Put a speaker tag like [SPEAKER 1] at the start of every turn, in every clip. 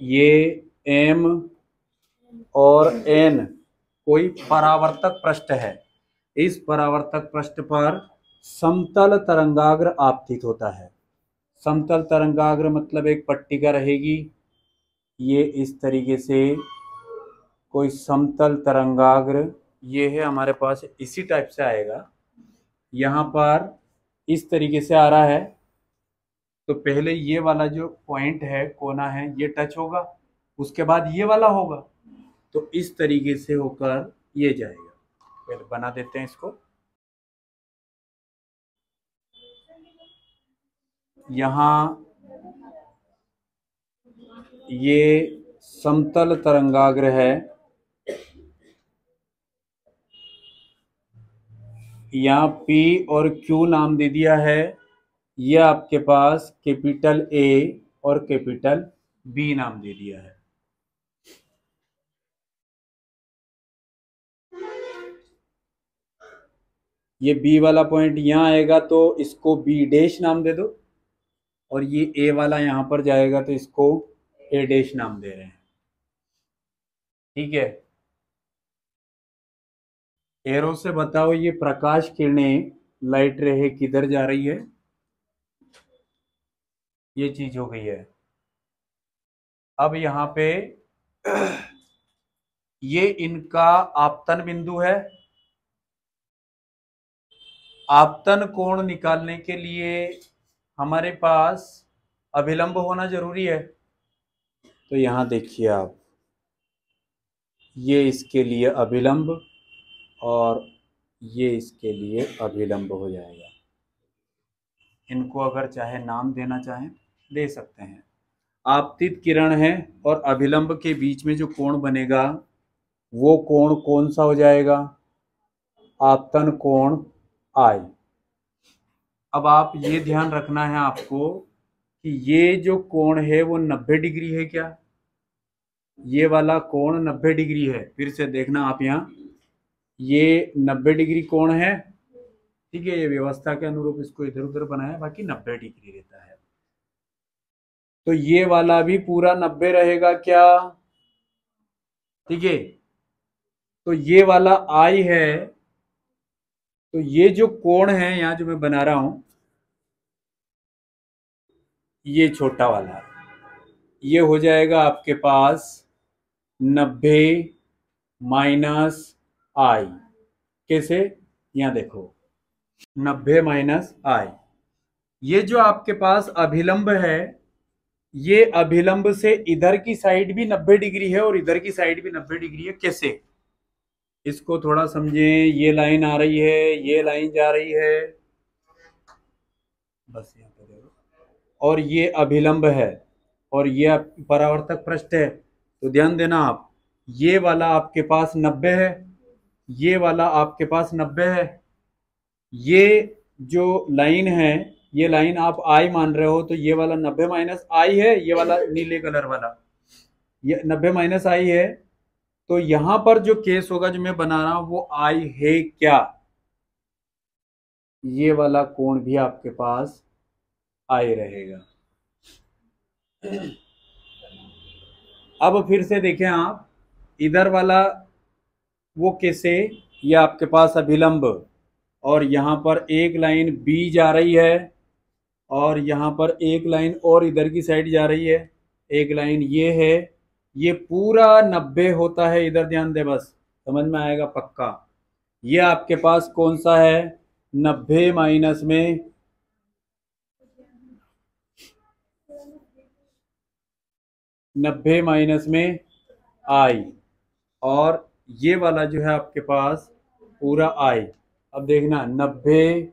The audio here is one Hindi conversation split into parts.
[SPEAKER 1] ये M और N कोई परावर्तक पृष्ठ है। इस परावर्तक पृष्ठ पर समतल तरंगाग्र आपतित होता है। समतल तरंगाग्र मतलब एक पट्टिका रहेगी, ये इस तरीके से कोई समतल तरंगाग्र ये है हमारे पास, इसी टाइप से आएगा। यहाँ पर इस तरीके से आ रहा है, तो पहले ये वाला जो पॉइंट है, कोना है, ये टच होगा, उसके बाद ये वाला होगा, तो इस तरीके से होकर ये जाएगा। पहले बना देते हैं इसको। यहाँ ये समतल तरंगाग्र है, यहाँ P और Q नाम दे दिया है। ये आपके पास कैपिटल A और कैपिटल B नाम दे दिया है। ये B वाला पॉइंट यहाँ आएगा तो इसको B डैश नाम दे दो, और ये A वाला यहाँ पर जाएगा तो इसको A डैश नाम दे रहे हैं। ठीक है, एरो से बताओ ये प्रकाश किरणें, लाइट रे किधर जा रही है, ये चीज हो गई है। अब यहाँ पे ये इनका आपतन बिंदु है। आपतन कोण निकालने के लिए हमारे पास अभिलंब होना जरूरी है। तो यहां देखिए आप, ये इसके लिए अभिलंब और ये इसके लिए अभिलंब हो जाएगा। इनको अगर चाहे नाम देना चाहें दे सकते हैं। आपतित किरण है और अभिलंब के बीच में जो कोण बनेगा वो कोण कौन सा हो जाएगा, आपतन कोण आई। अब आप ये ध्यान रखना है आपको कि ये जो कोण है वो 90 डिग्री है क्या, ये वाला कोण 90 डिग्री है। फिर से देखना आप, यहाँ ये 90 डिग्री कोण है। ठीक है, ये व्यवस्था के अनुरूप इसको इधर उधर बनाया, बाकी 90 डिग्री रहता है। तो ये वाला भी पूरा 90 रहेगा क्या, ठीक है। तो ये वाला आई है, तो ये जो कोण है यहां जो मैं बना रहा हूं, ये छोटा वाला, ये हो जाएगा आपके पास 90 माइनस आई। कैसे, यहां देखो 90 माइनस आई। ये जो आपके पास अभिलंब है, ये अभिलंब से इधर की साइड भी 90 डिग्री है और इधर की साइड भी 90 डिग्री है। कैसे, इसको थोड़ा समझें। ये लाइन आ रही है, ये लाइन जा रही है, बस यहाँ पे देखो, और ये अभिलंब है और ये परावर्तक पृष्ठ है। तो ध्यान देना आप, ये वाला आपके पास 90 है, ये वाला आपके पास 90 है। ये जो लाइन है, ये लाइन आप आई मान रहे हो, तो ये वाला 90 माइनस आई है, ये वाला नीले कलर वाला ये 90 माइनस आई है। तो यहां पर जो केस होगा जो मैं बना रहा हूं वो आई है क्या, ये वाला कोण भी आपके पास आई रहेगा। अब फिर से देखें आप, इधर वाला वो कैसे, ये आपके पास अभिलंब और यहां पर एक लाइन बी जा रही है और यहां पर एक लाइन और इधर की साइड जा रही है, एक लाइन ये है। ये पूरा 90 होता है, इधर ध्यान दे, बस समझ में आएगा पक्का। ये आपके पास कौन सा है, 90 माइनस में 90 माइनस में आई, और ये वाला जो है आपके पास पूरा आई। अब देखना 90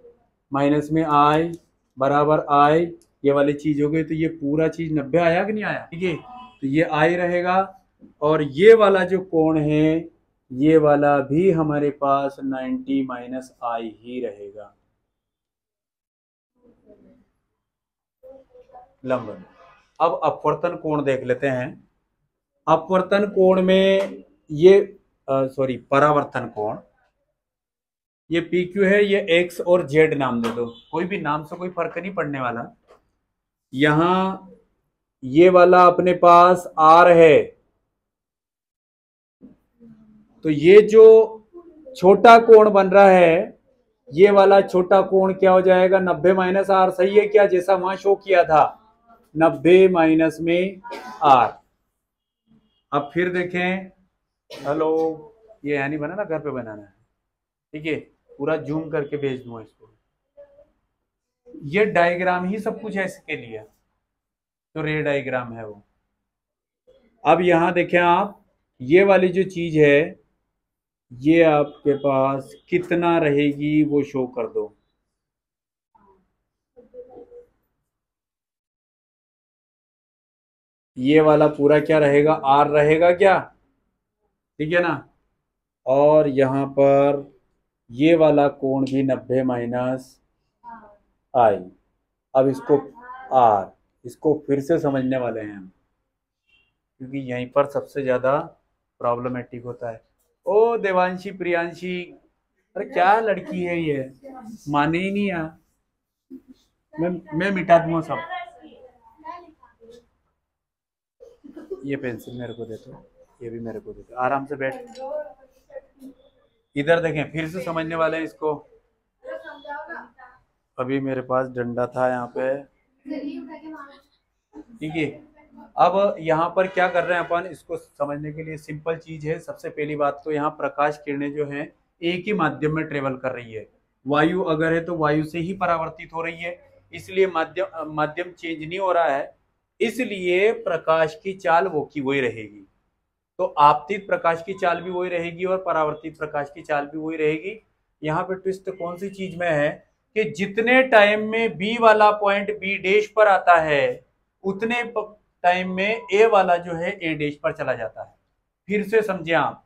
[SPEAKER 1] माइनस में आई बराबर आई, ये वाली चीज हो गई, तो ये पूरा चीज 90 आया कि नहीं आया, ठीक है। तो ये आई रहेगा, और ये वाला जो कोण है ये वाला भी हमारे पास 90 माइनस आई ही रहेगा, लंबन। अब अपवर्तन कोण देख लेते हैं। अपवर्तन कोण में ये सॉरी परावर्तन कोण, ये PQ है, ये X और Z नाम दे दो, कोई भी नाम से कोई फर्क नहीं पड़ने वाला। यहाँ ये वाला अपने पास आर है, तो ये जो छोटा कोण बन रहा है, ये वाला छोटा कोण क्या हो जाएगा, 90 माइनस आर। सही है क्या, जैसा वहां शो किया था, 90 माइनस में आर। अब फिर देखें, हेलो, ये है नहीं बना ना, घर पे बनाना है, ठीक है, पूरा जूम करके भेज दूंगा इसको। ये डायग्राम ही सब कुछ है इसके लिए, तो रे डायग्राम है वो। अब यहां देखें आप, ये वाली जो चीज है ये आपके पास कितना रहेगी वो शो कर दो। ये वाला पूरा क्या रहेगा, आर रहेगा क्या, ठीक है ना। और यहां पर ये वाला कोण भी 90 माइनस आई। अब इसको आर, इसको फिर से समझने वाले हैं हम, क्योंकि यहीं पर सबसे ज्यादा प्रॉब्लमेटिक होता है। ओ देवांशी, प्रियांशी, अरे क्या लड़की है ये, माने ही नहीं यार। मैं मिटा दूंगा सब। ये पेंसिल मेरे को दे दो, ये भी मेरे को दे दो, आराम से बैठ। इधर देखें, फिर से समझने वाले हैं इसको। अभी मेरे पास डंडा था यहाँ पे, ठीक है। अब यहाँ पर क्या कर रहे हैं अपन, इसको समझने के लिए सिंपल चीज है। सबसे पहली बात तो यहाँ प्रकाश किरणें जो है एक ही माध्यम में ट्रेवल कर रही है। वायु अगर है तो वायु से ही परावर्तित हो रही है, इसलिए माध्यम माध्यम चेंज नहीं हो रहा है, इसलिए प्रकाश की चाल वो की वही रहेगी। तो आपतित प्रकाश की चाल भी वही रहेगी और परावर्तित प्रकाश की चाल भी वही रहेगी। यहाँ पे ट्विस्ट कौन सी चीज में है कि जितने टाइम में बी वाला पॉइंट बी डैश पर आता है, उतने टाइम में ए वाला जो है ए डैश पर चला जाता है। फिर से समझे आप,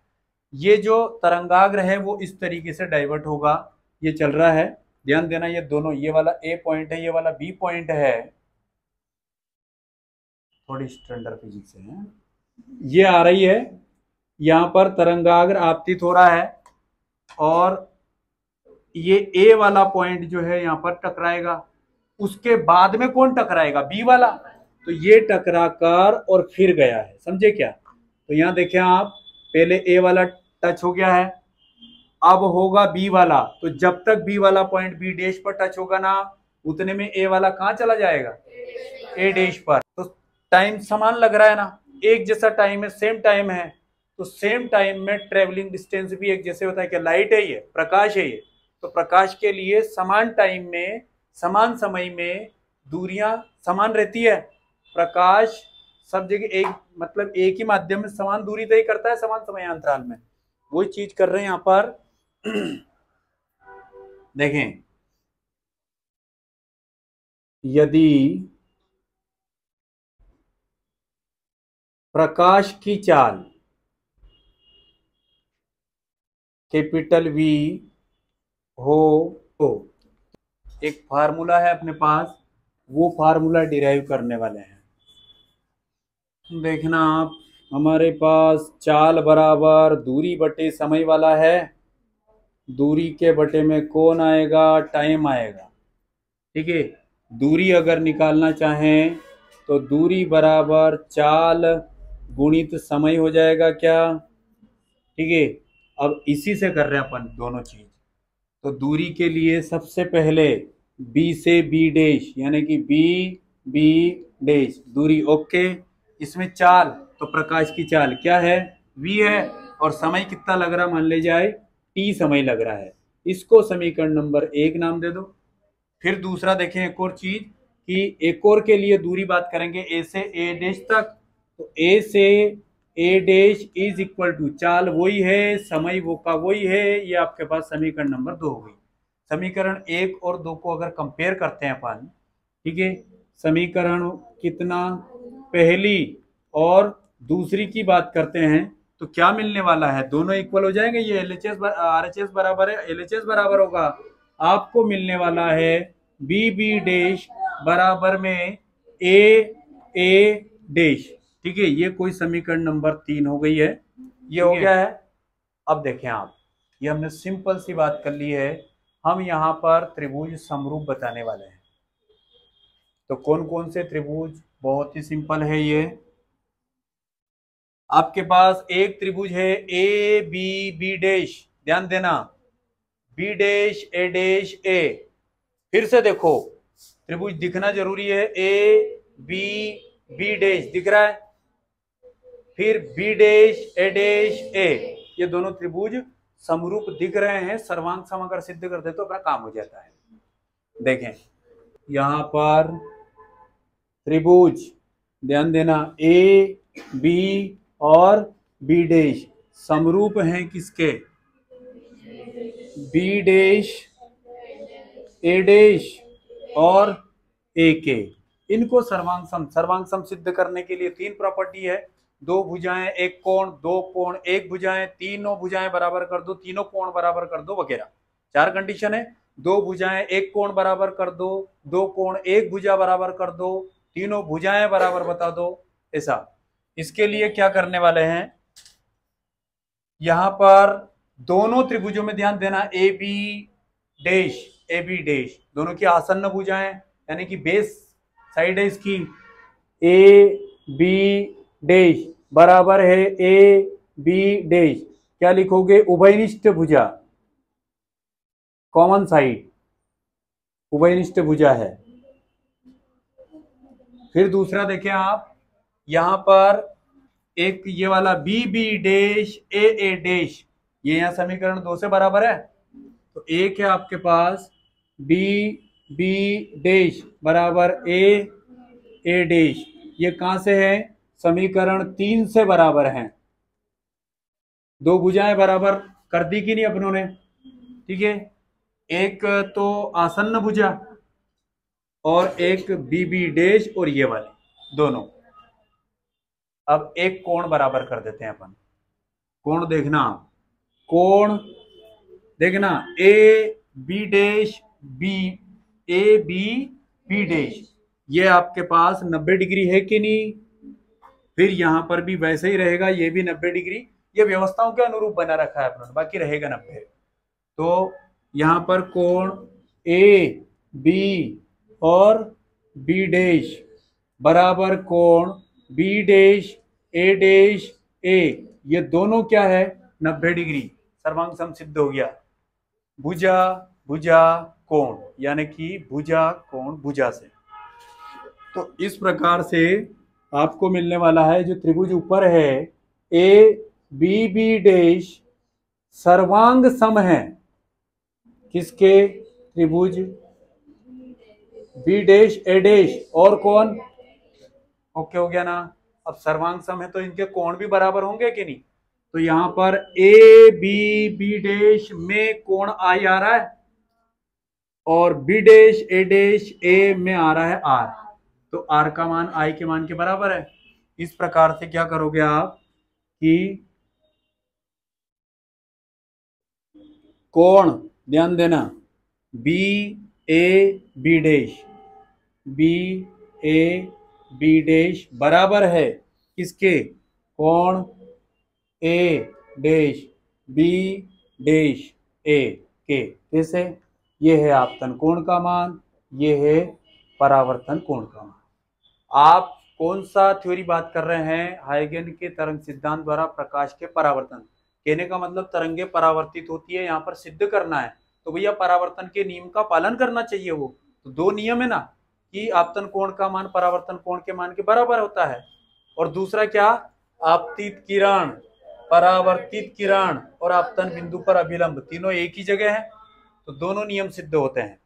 [SPEAKER 1] ये जो तरंगाग्र है वो इस तरीके से डाइवर्ट होगा, ये चल रहा है, ध्यान देना, ये दोनों, ये वाला ए पॉइंट है, ये वाला बी पॉइंट है, थोड़ी स्टैंडर्ड फिजिक्स है। ये आ रही है, यहां पर तरंगाग्र आपतित हो रहा है, और ये ए वाला पॉइंट जो है यहां पर टकराएगा। उसके बाद में कौन टकराएगा, बी वाला, तो ये टकरा कर और फिर गया है, समझे क्या। तो यहां देखें आप, पहले ए वाला टच हो गया है, अब होगा बी वाला, तो जब तक बी वाला पॉइंट बी डैश पर टच होगा ना, उतने में ए वाला कहां चला जाएगा, ए डैश पर। तो टाइम समान लग रहा है ना, एक जैसा टाइम है, सेम टाइम है, तो सेम टाइम में ट्रेवलिंग डिस्टेंस भी एक जैसे होता है। क्या लाइट है ये, प्रकाश है ये, तो प्रकाश के लिए समान टाइम में समान समय में दूरियां समान रहती है। प्रकाश सब जगह एक, मतलब एक ही माध्यम में समान दूरी तय करता है समान समय अंतराल में। वही चीज कर रहे हैं यहां पर। देखें, यदि प्रकाश की चाल कैपिटल वी हो तो एक फार्मूला है अपने पास, वो फार्मूला डिराइव करने वाले हैं। देखना आप, हमारे पास चाल बराबर दूरी बटे समय वाला है, दूरी के बटे में कौन आएगा, टाइम आएगा, ठीक है। दूरी अगर निकालना चाहें तो दूरी बराबर चाल गुणित समय हो जाएगा क्या, ठीक है। अब इसी से कर रहे हैं अपन दोनों चीज। तो दूरी के लिए सबसे पहले बी से बी डैश, यानी कि बी बी डैश दूरी, ओके। इसमें चाल, तो प्रकाश की चाल क्या है, वी है, और समय कितना लग रहा, मान ले जाए टी समय लग रहा है। इसको समीकरण नंबर 1 नाम दे दो। फिर दूसरा देखें, एक और चीज, कि एक और के लिए दूरी बात करेंगे ए से ए डैश तक, तो ए से ए डैश इज इक्वल टू, चाल वही है, समय वो का वही है, ये आपके पास समीकरण नंबर 2 हो गई। समीकरण 1 और 2 को अगर कंपेयर करते हैं अपन, ठीक है, समीकरण कितना, पहली और दूसरी की बात करते हैं, तो क्या मिलने वाला है, दोनों इक्वल हो जाएंगे। ये LHS RHS बराबर है, LHS बराबर होगा, आपको मिलने वाला है बी बी डैश बराबर में ए ए डैश, ठीक है। ये कोई समीकरण नंबर 3 हो गई है, ये हो गया है। अब देखें आप, ये हमने सिंपल सी बात कर ली है, हम यहाँ पर त्रिभुज समरूप बताने वाले हैं। तो कौन कौन से त्रिभुज, बहुत ही सिंपल है ये। आपके पास एक त्रिभुज है ए बी बी डैश, ध्यान देना, बी डैश ए डैश ए। फिर से देखो, त्रिभुज दिखना जरूरी है, ए बी बी डैश दिख रहा है, फिर बी डैश ए डैश ए, ये दोनों त्रिभुज समरूप दिख रहे हैं, सर्वांग सम अगर सिद्ध कर दे तो अपना काम हो जाता है। देखें यहां पर त्रिभुज, ध्यान देना, ए बी और बी डैश समरूप हैं किसके, बी डैश ए डैश और ए के। इनको सर्वांग सम सिद्ध करने के लिए तीन प्रॉपर्टी है, दो भुजाएं एक कोण, दो कोण एक भुजाएं, तीनों भुजाएं बराबर कर दो, तीनों कोण बराबर कर दो वगैरह। चार कंडीशन है, दो भुजाएं एक कोण बराबर कर दो, दो कोण एक भुजा बराबर कर दो, तीनों भुजाएं बराबर बता दो, ऐसा। इसके लिए क्या करने वाले हैं, यहां पर दोनों त्रिभुजों में ध्यान देना, ए बी डैश दोनों की आसन्न भुजाएं, यानी कि बेस साइड है इसकी, ए बी डैश बराबर है ए बी डैश, क्या लिखोगे, उभयनिष्ठ भुजा, कॉमन साइड उभयनिष्ठ भुजा है। फिर दूसरा देखें आप, यहां पर एक ये वाला बी बी डैश ए डैश, ये यहां समीकरण 2 से बराबर है, तो एक है आपके पास बी बी डैश बराबर ए डैश, ये कहां से है, समीकरण 3 से बराबर है। दो भुजाएं बराबर कर दी कि नहीं अपनों ने, ठीक है, एक तो आसन्न भुजा और एक बी बी डैश और ये वाले दोनों। अब एक कोण बराबर कर देते हैं अपन, कोण देखना, कोण देखना, A B dash B, A B B dash, ये आपके पास 90 डिग्री है कि नहीं, फिर यहां पर भी वैसे ही रहेगा, ये भी 90 डिग्री, ये व्यवस्थाओं के अनुरूप बना रखा है अपने, बाकी रहेगा 90। तो यहां पर कोण ए बी और बी डैश बराबर कोण बी डैश ए, ये दोनों क्या है, 90 डिग्री, सर्वांग सम सिद्ध हो गया। भुजा भुजा कोण, यानी कि भुजा कोण भुजा से। तो इस प्रकार से आपको मिलने वाला है, जो त्रिभुज ऊपर है ए बी बी डैश सर्वांग सम है किसके, त्रिभुज बी डैश ए डैश और कौन, ओके हो गया ना। अब सर्वांग सम है तो इनके कोण भी बराबर होंगे कि नहीं, तो यहां पर ए बी बी डैश में कोण आई आ रहा है और बी डैश ए में आ रहा है आर, तो आर का मान आई के मान के बराबर है। इस प्रकार से क्या करोगे आप कि कोण, ध्यान देना, बी ए बी डैश बराबर है किसके, कोण ए डैश बी डैश ए के। कैसे, ये है आपतन कोण का मान, ये है परावर्तन कोण का मान। आप कौन सा थ्योरी बात कर रहे हैं, हाइगन के तरंग सिद्धांत द्वारा प्रकाश के परावर्तन। कहने का मतलब तरंगे परावर्तित होती है, यहाँ पर सिद्ध करना है तो भैया परावर्तन के नियम का पालन करना चाहिए। वो तो दो नियम है ना, कि आपतन कोण का मान परावर्तन कोण के मान के बराबर होता है, और दूसरा क्या, आपतित किरण, परावर्तित किरण और आपतन बिंदु पर अभिलंब तीनों एक ही जगह है, तो दोनों नियम सिद्ध होते हैं।